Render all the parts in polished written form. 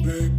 Hey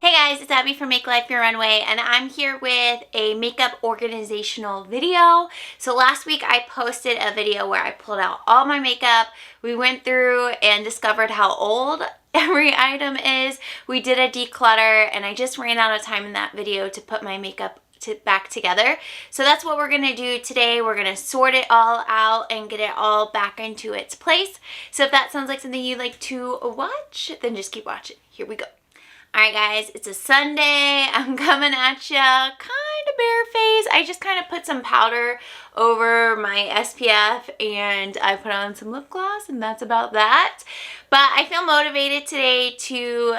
guys, it's Abby from Make Life Your Runway, and I'm here with a makeup organizational video. So last week I posted a video where I pulled out all my makeup. We went through and discovered how old every item is. We did a declutter, and I just ran out of time in that video to put my makeup back together. So that's what we're gonna do today. We're gonna sort it all out and get it all back into its place. So if that sounds like something you'd like to watch, then just keep watching. Here we go. Alright guys, it's a Sunday. I'm coming at ya kind of barefaced. I just kind of put some powder over my SPF and I put on some lip gloss, and that's about that. But I feel motivated today to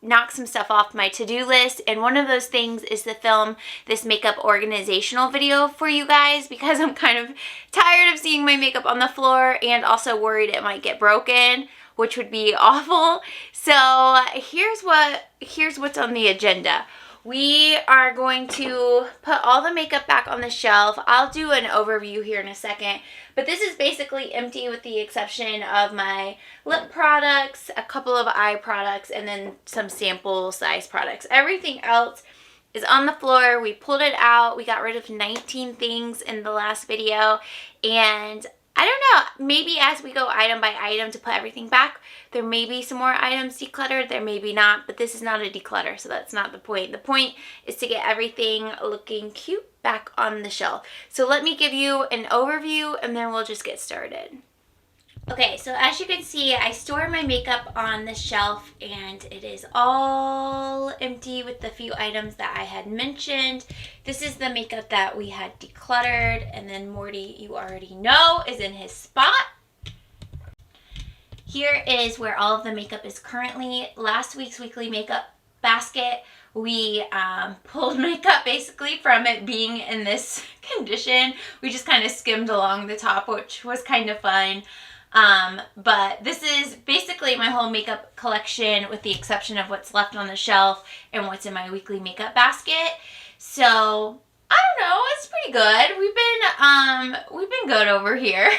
knock some stuff off my to-do list, and one of those things is to film this makeup organizational video for you guys, because I'm kind of tired of seeing my makeup on the floor and also worried it might get broken, which would be awful. So here's what's on the agenda. We are going to put all the makeup back on the shelf. I'll do an overview here in a second, but this is basically empty with the exception of my lip products, a couple of eye products, and then some sample size products. Everything else is on the floor. We pulled it out. We got rid of 19 things in the last video, and I don't know, maybe as we go item by item to put everything back, there may be some more items decluttered, there may be not, but this is not a declutter, so that's not the point. The point is to get everything looking cute back on the shelf. So let me give you an overview and then we'll just get started. Okay, so as you can see, I store my makeup on the shelf and it is all empty with the few items that I had mentioned. This is the makeup that we had decluttered, and then Morty, you already know, is in his spot. Here is where all of the makeup is currently. Last week's weekly makeup basket, we pulled makeup basically from it being in this condition. We just kind of skimmed along the top, which was kind of fun. But this is basically my whole makeup collection with the exception of what's left on the shelf and what's in my weekly makeup basket. So I don't know, it's pretty good. We've been good over here.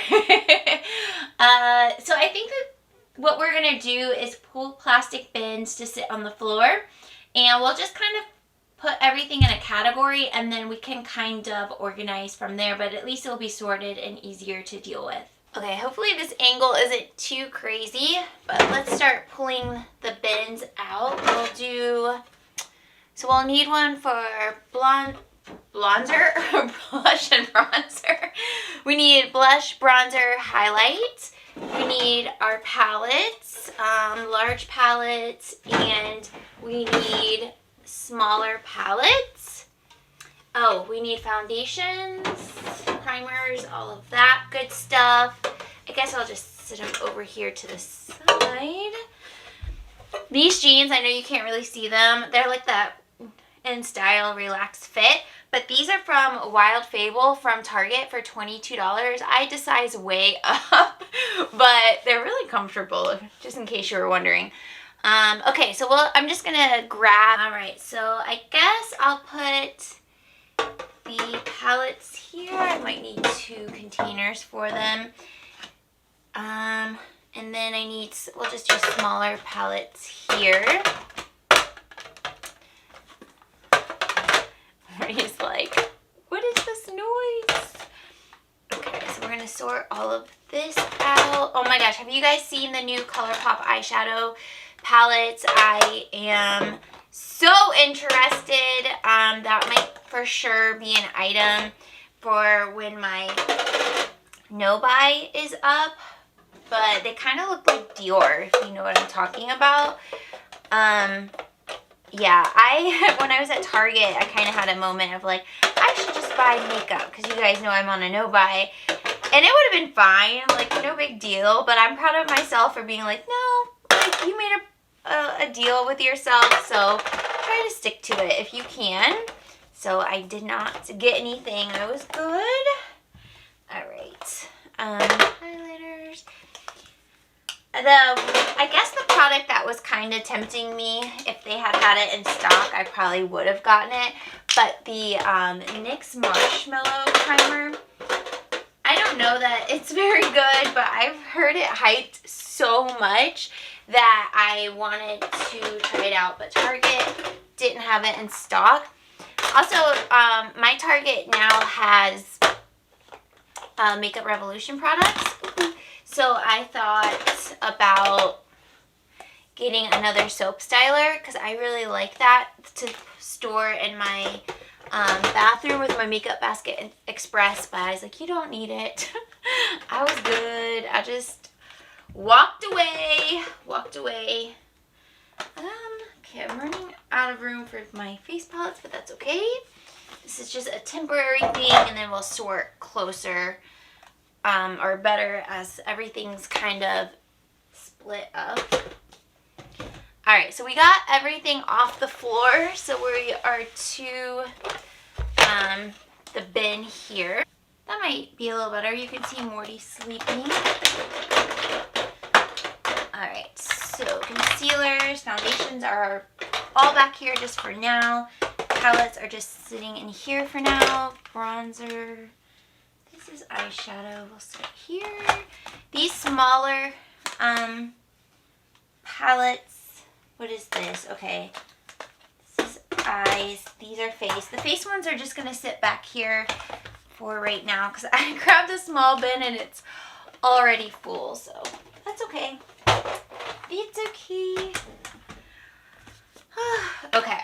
So I think that what we're gonna do is pull plastic bins to sit on the floor, and we'll just kind of put everything in a category, and then we can kind of organize from there, but at least it'll be sorted and easier to deal with. Okay, hopefully this angle isn't too crazy, but let's start pulling the bins out. We'll need one for bronzer, blush and bronzer. We need blush, bronzer, highlight. We need our palettes, large palettes, and we need smaller palettes. Oh, we need foundations, primers, all of that good stuff. I guess I'll just sit them over here to the side. These jeans, I know you can't really see them. They're like that In Style Relaxed Fit, but these are from Wild Fable from Target for $22. I had to size way up, but they're really comfortable, just in case you were wondering. Okay, so I'm just gonna grab, all right, so I guess I'll put the palettes here. I might need 2 containers for them. And then we'll just do smaller palettes here. He's like, what is this noise? Okay, so we're gonna sort all of this out. Oh my gosh, have you guys seen the new ColourPop eyeshadow palettes? I am so interested. That might for sure be an item for when my no-buy is up, but they kind of look like Dior, if you know what I'm talking about. Yeah, when I was at Target, I kind of had a moment of like, I should just buy makeup, because you guys know I'm on a no-buy, and it would have been fine, like no big deal, but I'm proud of myself for being like, no, like you made a deal with yourself, so try to stick to it if you can. So I did not get anything. I was good. All right. Highlighters. I guess the product that was kind of tempting me, if they had it in stock, I probably would have gotten it. But the NYX Marshmallow Primer, I don't know that it's very good, but I've heard it hyped so much that I wanted to try it out, but Target didn't have it in stock. Also, my Target now has Makeup Revolution products, so I thought about getting another soap styler because I really like that to store in my bathroom with my Makeup Basket Express, but I was like, you don't need it. I was good. I just walked away. Okay, I'm running out of room for my face palettes, but that's okay. This is just a temporary thing, and then we'll sort closer or better as everything's kind of split up. Alright, so we got everything off the floor, so we are to the bin here. That might be a little better. You can see Morty sleeping. Alright, so concealers, foundations are all back here just for now. Palettes are just sitting in here for now. Bronzer. This is eyeshadow. We'll sit here. These smaller palettes. What is this? Okay. This is eyes. These are face. The face ones are just going to sit back here for right now because I grabbed a small bin and it's already full. So that's okay. It's okay. Okay.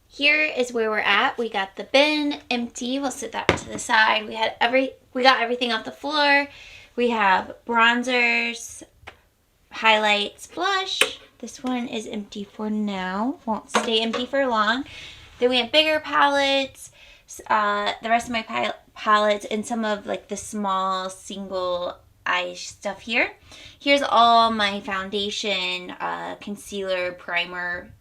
Here is where we're at. We got the bin empty. We'll sit that to the side. We got everything off the floor. We have bronzers, highlights, blush. This one is empty for now. Won't stay empty for long. Then we have bigger palettes, the rest of my palettes, and some of like the small single eye stuff here. Here's all my foundation, concealer, primer,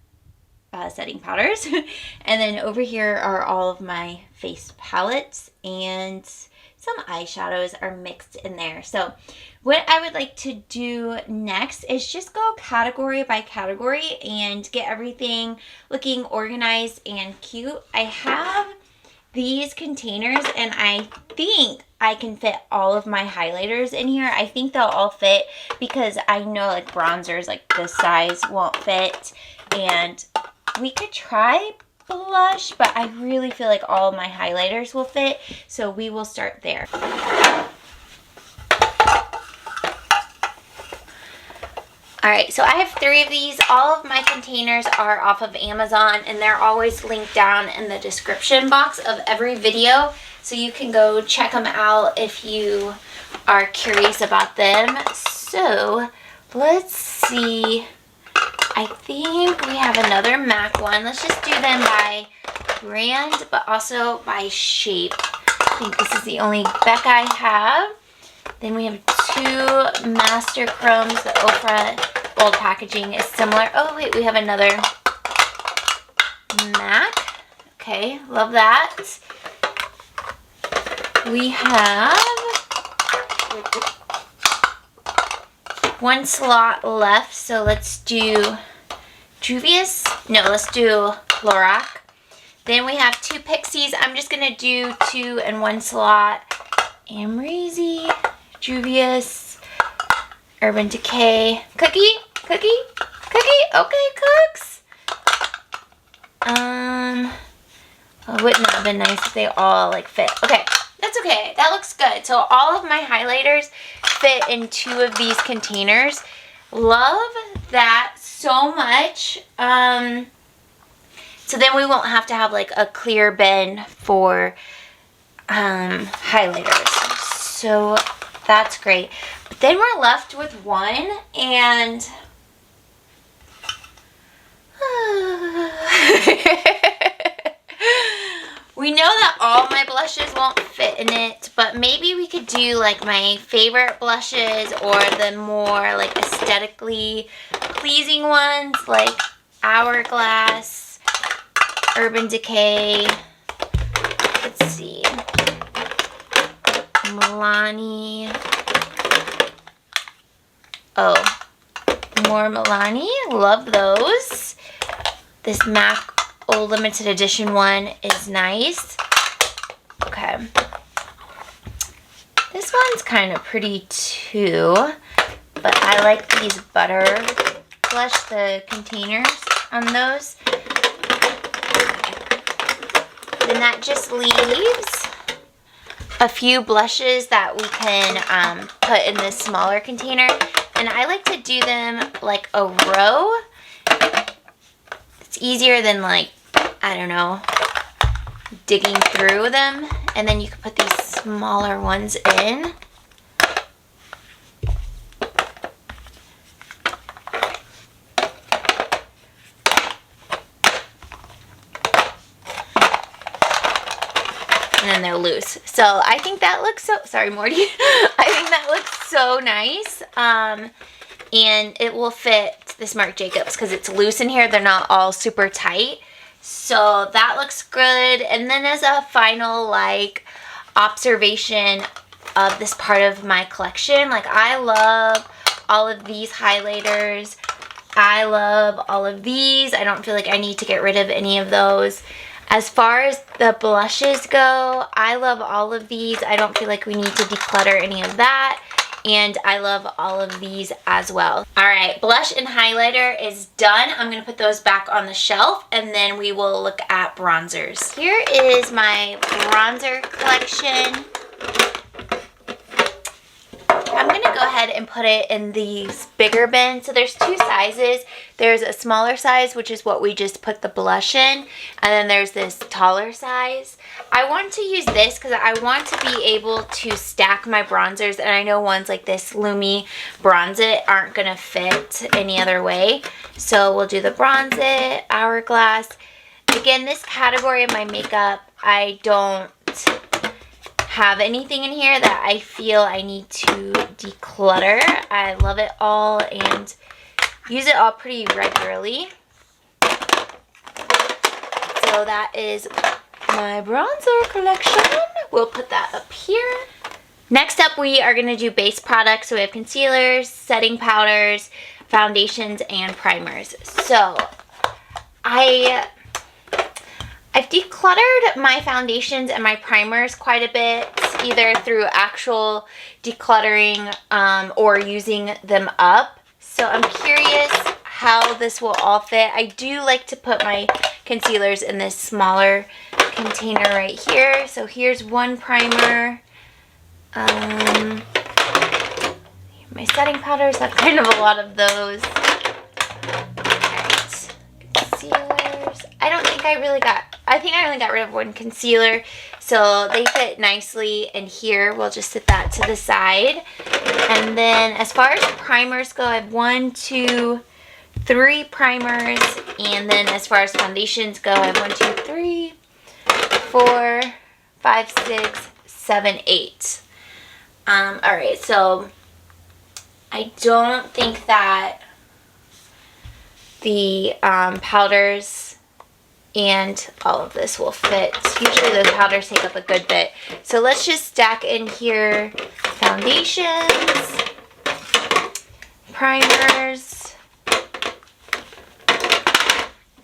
setting powders. And then over here are all of my face palettes, and some eyeshadows are mixed in there. So what I would like to do next is just go category by category and get everything looking organized and cute. I have these containers and I think I can fit all of my highlighters in here. I think they'll all fit because I know like bronzers like this size won't fit, and we could try blush, but I really feel like all of my highlighters will fit, so we will start there. Alright, so I have 3 of these. All of my containers are off of Amazon, and they're always linked down in the description box of every video, so you can go check them out if you are curious about them. So let's see. I think we have another MAC one. Let's just do them by brand, but also by shape. I think this is the only Beck I have. Then we have 2 Master Chromes. The Ofra old packaging is similar. Oh, wait, we have another MAC. Okay, love that. We have 1 slot left, so let's do Juvia's. No, let's do Lorac. Then we have 2 Pixies. I'm just going to do 2 in 1 slot. Amrezy, Juvia's, Urban Decay, Cookie. Okay, Cooks. It wouldn't have been nice if they all like fit. Okay, that's okay. That looks good. So all of my highlighters fit in 2 of these containers. Love that so much. So then we won't have to have like a clear bin for highlighters. So that's great. But then we're left with one, and all my blushes won't fit in it, but maybe we could do like my favorite blushes or the more like aesthetically pleasing ones like Hourglass, Urban Decay, let's see, Milani, oh, more Milani, love those. This MAC Old Limited Edition one is nice. Okay. This one's kind of pretty too, but I like these butter blush, the containers on those. Then that just leaves a few blushes that we can put in this smaller container. And I like to do them like a row. It's easier than like, I don't know, digging through them. And then you can put these smaller ones in. And then they're loose. So I think that looks so, sorry Morty, I think that looks so nice. And it will fit this Marc Jacobs because it's loose in here. They're not all super tight. So that looks good. And then as a final like observation of this part of my collection, like I love all of these highlighters. I love all of these. I don't feel like I need to get rid of any of those. As far as the blushes go, I love all of these. I don't feel like we need to declutter any of that. And I love all of these as well. All right, blush and highlighter is done. I'm gonna put those back on the shelf and then we will look at bronzers. Here is my bronzer collection. I'm gonna go ahead and put it in these bigger bins. So there's two sizes. There's a smaller size, which is what we just put the blush in. And then there's this taller size. I want to use this because I want to be able to stack my bronzers. And I know ones like this Lumi Bronze It aren't gonna fit any other way. So we'll do the Bronze It, Hourglass. Again, this category of my makeup, I don't have anything in here that I feel I need to declutter. I love it all and use it all pretty regularly. So that is my bronzer collection. We'll put that up here. Next up, we are going to do base products. So we have concealers, setting powders, foundations, and primers. So I've decluttered my foundations and my primers quite a bit, either through actual decluttering or using them up. So I'm curious how this will all fit. I do like to put my concealers in this smaller container right here. So here's one primer. My setting powders, have kind of a lot of those. Alright, concealers. I don't think I really got, I think I only got rid of one concealer. So they fit nicely in here. We'll just set that to the side. And then as far as primers go, I have 1, 2, 3 primers. And then as far as foundations go, I have 1, 2, 3, 4, 5, 6, 7, 8. Alright, so I don't think that the powders and all of this will fit. Usually those powders take up a good bit. So let's just stack in here foundations, primers,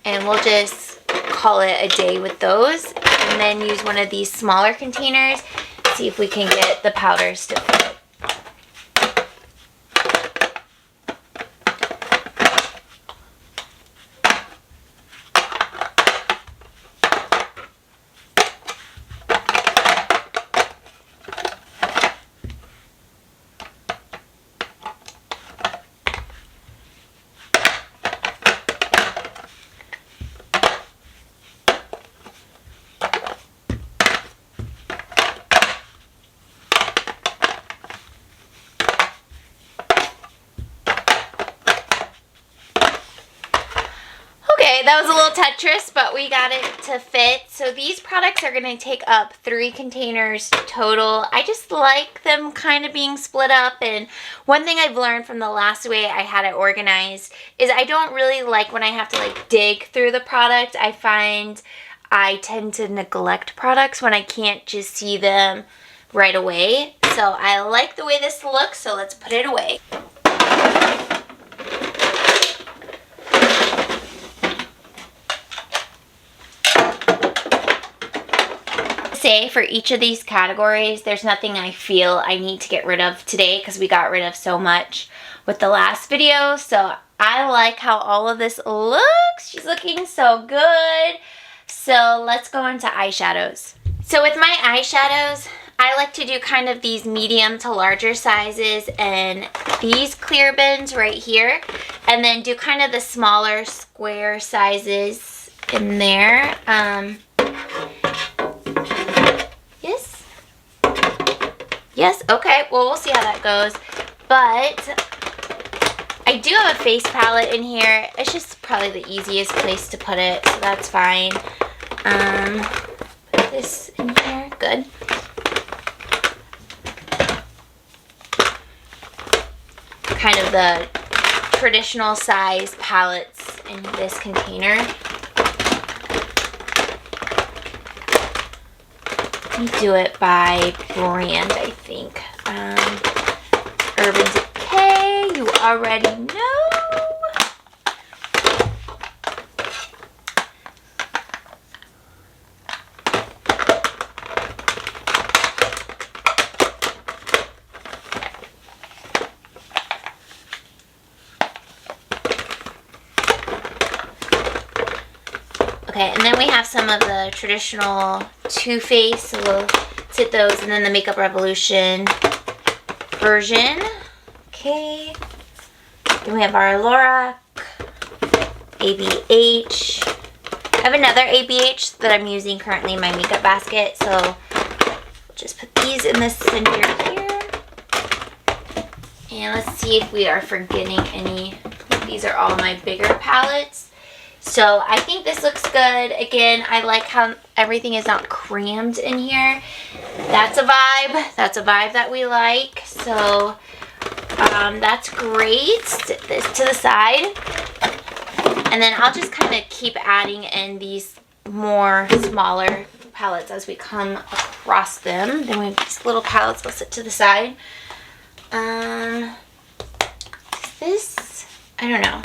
and we'll just call it a day with those. And then use one of these smaller containers, see if we can get the powders to fit. Okay, that was a little Tetris, but we got it to fit. So these products are going to take up 3 containers total. I just like them kind of being split up, and one thing I've learned from the last way I had it organized is I don't really like when I have to like dig through the product. I find I tend to neglect products when I can't just see them right away. So I like the way this looks, so let's put it away. Say for each of these categories, there's nothing I feel I need to get rid of today because we got rid of so much with the last video. So I like how all of this looks. She's looking so good. So let's go into eyeshadows. So with my eyeshadows, I like to do kind of these medium to larger sizes and these clear bins right here, and then do kind of the smaller square sizes in there. Yes, okay, well, we'll see how that goes. But I do have a face palette in here. It's just probably the easiest place to put it, so that's fine. Put this in here, good. Kind of the traditional size palettes in this container. We do it by brand, I think. Urban Decay, you already know. Okay, and then we have some of the traditional Too Faced, so we'll sit those, and then the Makeup Revolution version. Okay, then we have our Lorac, ABH. I have another ABH that I'm using currently in my makeup basket, so we'll just put these in the center here. And let's see if we are forgetting any. These are all my bigger palettes. So I think this looks good. Again, I like how everything is not crammed in here. That's a vibe. That's a vibe that we like. So that's great. Sit this to the side. And then I'll just kind of keep adding in these more smaller palettes as we come across them. Then we have these little palettes. I'll sit to the side. This, I don't know.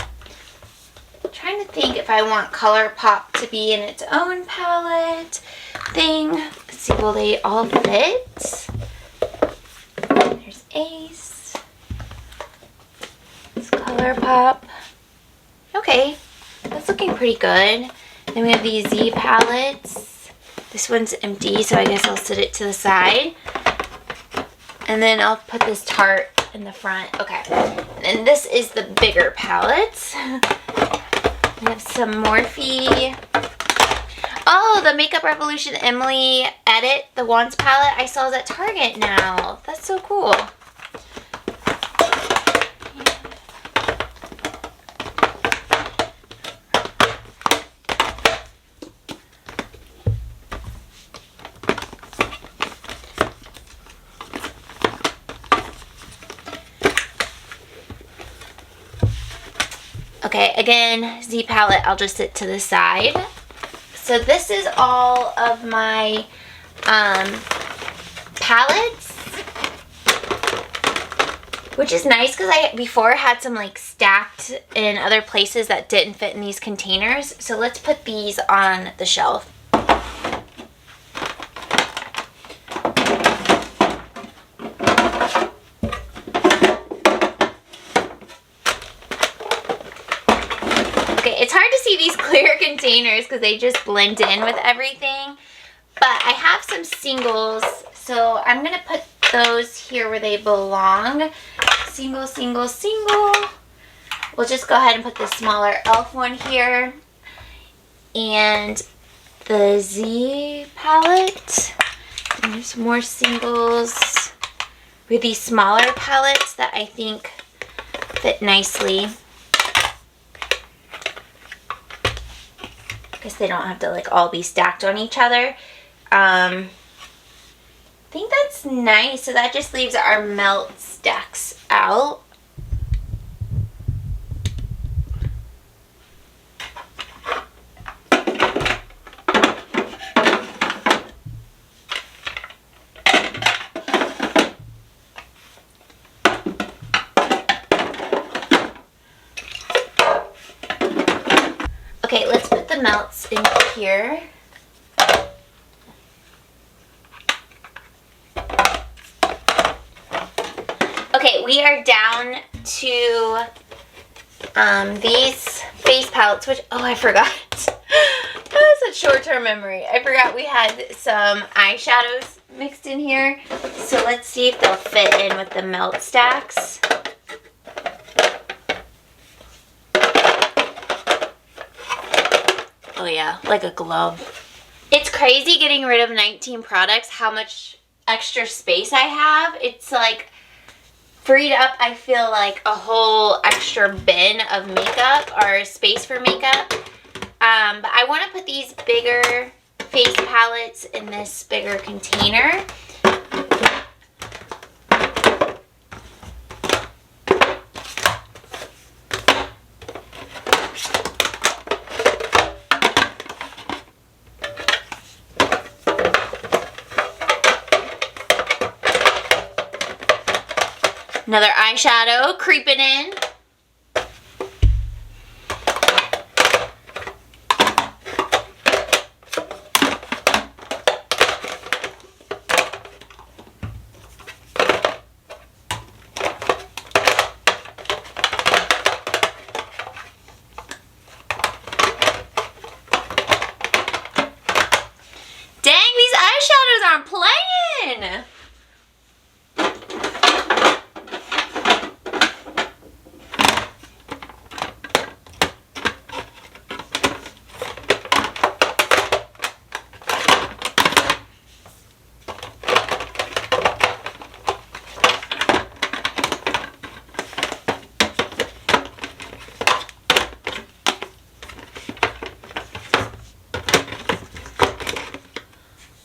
Trying to think if I want ColourPop to be in its own palette thing. Let's see, will they all fit? There's Ace. It's ColourPop. Okay, that's looking pretty good. Then we have these Z palettes. This one's empty, so I guess I'll sit it to the side. And then I'll put this Tarte in the front. Okay, and this is the bigger palette. We have some Morphe. Oh, the Makeup Revolution Emily Edit, the Wands palette I saw is at Target now. That's so cool. Okay, again, Z palette, I'll just sit to the side. So this is all of my palettes, which is nice because I before had some like stacked in other places that didn't fit in these containers. So let's put these on the shelf. It's hard to see these clear containers because they just blend in with everything. But I have some singles, so I'm going to put those here where they belong. Single, single, single. We'll just go ahead and put the smaller e.l.f. one here. And the Z palette. And there's more singles with these smaller palettes that I think fit nicely. guess they don't have to like all be stacked on each other. I think that's nice. So that just leaves our melt stacks out. Okay, let's put the melts in here. Okay, we are down to these face palettes, which, oh, I forgot. That was such short-term memory. I forgot we had some eyeshadows mixed in here. So let's see if they'll fit in with the melt stacks. Oh yeah, like a glove. It's crazy getting rid of 19 products, how much extra space I have. It's like freed up, I feel like, a whole extra bin of makeup or space for makeup. But I want to put these bigger face palettes in this bigger container. Another eyeshadow creeping in. Dang, these eyeshadows aren't playing.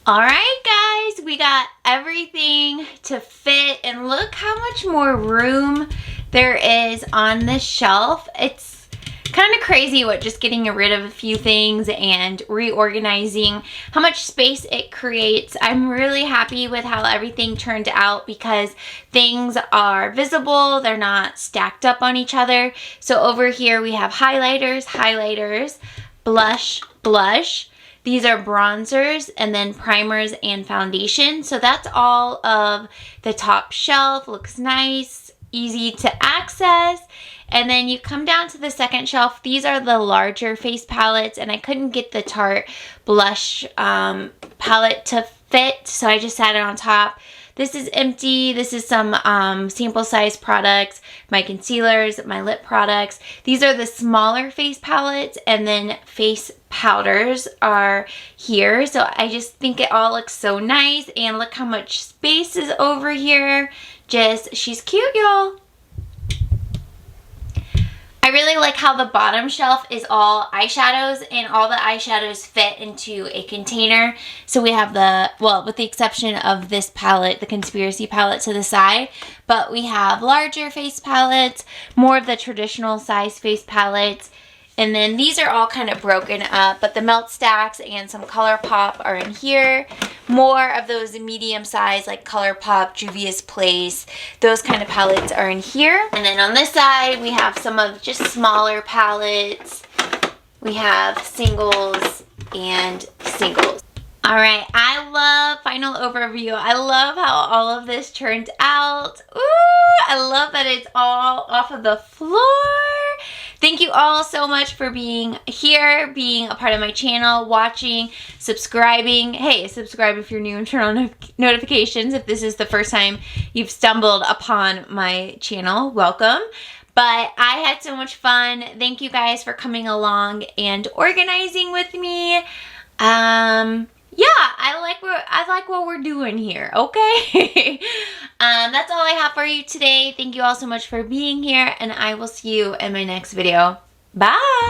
Alright guys, we got everything to fit, and look how much more room there is on this shelf. It's kind of crazy what just getting rid of a few things and reorganizing, how much space it creates. I'm really happy with how everything turned out because things are visible, they're not stacked up on each other. So over here we have highlighters, blush. These are bronzers, and then primers and foundation. So that's all of the top shelf. Looks nice, easy to access. And then you come down to the second shelf. These are the larger face palettes, and I couldn't get the Tarte blush palette to fit, so I just had it on top. This is empty. This is some sample size products, my concealers, my lip products. These are the smaller face palettes, and then face powders are here. So I just think it all looks so nice, and look how much space is over here. She's cute, y'all. I really like how the bottom shelf is all eyeshadows, and all the eyeshadows fit into a container. So we have well, with the exception of this palette, the Conspiracy palette to the side, but we have larger face palettes, more of the traditional size face palettes, and then these are all kind of broken up, but the melt stacks and some ColourPop are in here. More of those medium size like ColourPop, Juvia's Place, those kind of palettes are in here. And then on this side we have some of just smaller palettes. We have singles and singles. Alright, I love final overview. I love how all of this turned out. Ooh, I love that it's all off of the floor. Thank you all so much for being here, being a part of my channel, watching, subscribing. Hey, subscribe if you're new and turn on notifications. If this is the first time you've stumbled upon my channel, welcome. But I had so much fun. Thank you guys for coming along and organizing with me. Yeah, I like what we're doing here, okay? That's all I have for you today. Thank you all so much for being here, and I will see you in my next video. Bye!